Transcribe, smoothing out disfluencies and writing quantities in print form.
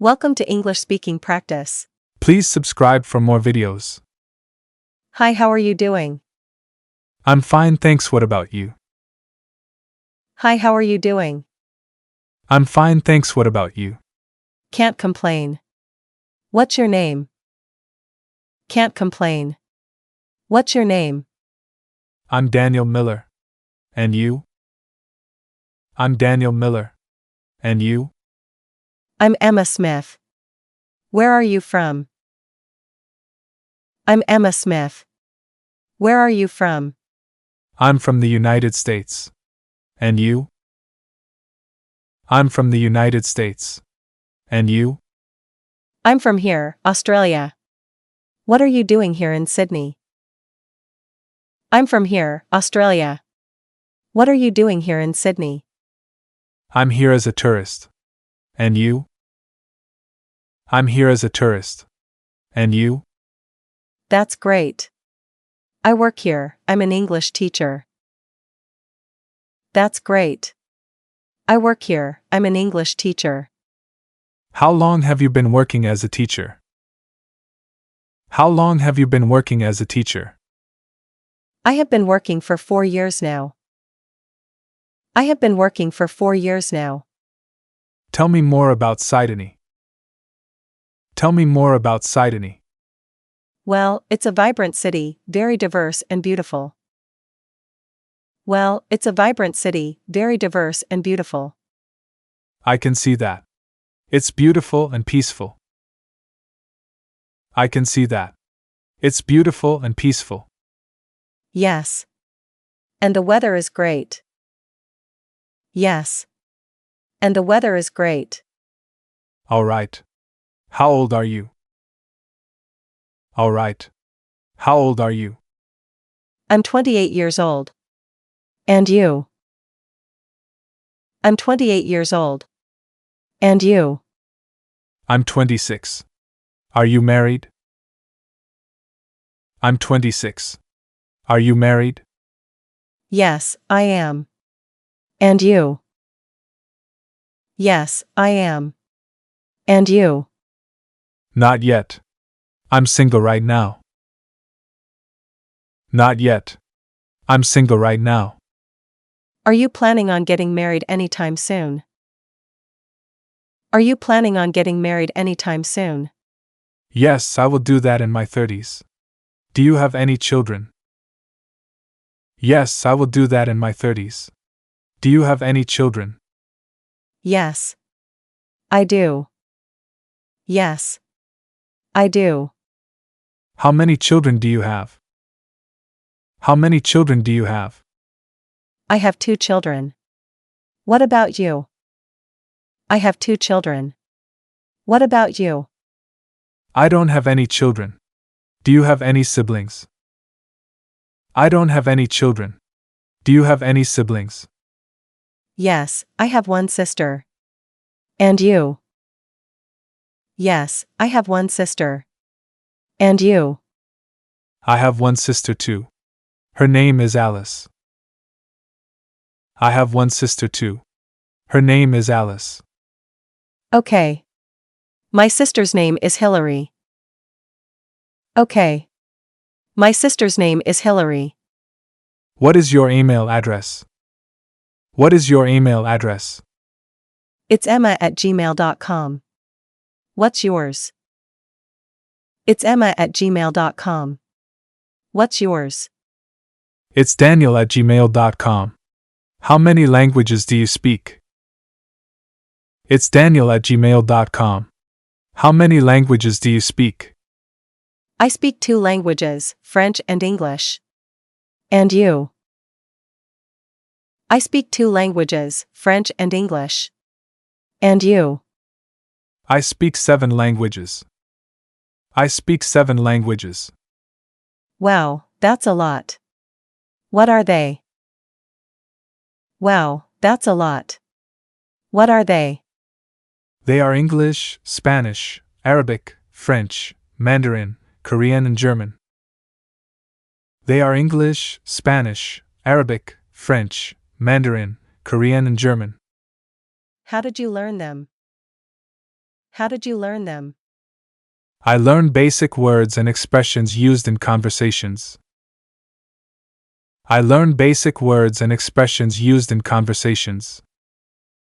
Welcome to English Speaking Practice. Please subscribe for more videos. Hi, how are you doing? I'm fine, thanks. What about you? Hi, how are you doing? I'm fine, thanks. What about you? Can't complain. What's your name? Can't complain. What's your name? I'm Daniel Miller. And you? I'm Daniel Miller. And you? I'm Emma Smith. Where are you from? I'm Emma Smith. Where are you from? I'm from the United States. And you? I'm from the United States. And you? I'm from here, Australia. What are you doing here in Sydney? I'm from here, Australia. What are you doing here in Sydney? I'm here as a tourist. And you? I'm here as a tourist. And you? That's great. I work here, I'm an English teacher. That's great. I work here, I'm an English teacher. How long have you been working as a teacher? How long have you been working as a teacher? I have been working for 4 years now. I have been working for 4 years now. Tell me more about Sydney. Tell me more about Sydney. Well, it's a vibrant city, very diverse and beautiful. Well, it's a vibrant city, very diverse and beautiful. I can see that. It's beautiful and peaceful. I can see that. It's beautiful and peaceful. Yes. And the weather is great. Yes. And the weather is great. All right. How old are you? All right. How old are you? I'm 28 years old. And you? I'm 28 years old. And you? I'm 26. Are you married? I'm 26. Are you married? Yes, I am. And you? Yes, I am. And you? Not yet. I'm single right now. Not yet. I'm single right now. Are you planning on getting married anytime soon? Are you planning on getting married anytime soon? Yes, I will do that in my 30s. Do you have any children? Yes, I will do that in my 30s. Do you have any children? Yes. I do. Yes. I do. How many children do you have? How many children do you have? I have 2 children. What about you? I have 2 children. What about you? I don't have any children. Do you have any siblings? I don't have any children. Do you have any siblings? Yes, I have 1 sister. And you? Yes, I have 1 sister. And you? I have 1 sister too. Her name is Alice. I have 1 sister too. Her name is Alice. Okay. My sister's name is Hillary. Okay. My sister's name is Hillary. What is your email address? What is your email address? It's emma@gmail.com. What's yours? It's emma@gmail.com. What's yours? It's daniel@gmail.com. How many languages do you speak? It's daniel@gmail.com. How many languages do you speak? I speak 2 languages, French and English. And you? I speak 2 languages, French and English. And you? I speak 7 languages. I speak 7 languages. Wow, that's a lot. What are they? Wow, that's a lot. What are they? They are English, Spanish, Arabic, French, Mandarin, Korean, and German. They are English, Spanish, Arabic, French, Mandarin, Korean, and German. How did you learn them? How did you learn them? I learned basic words and expressions used in conversations. I learned basic words and expressions used in conversations.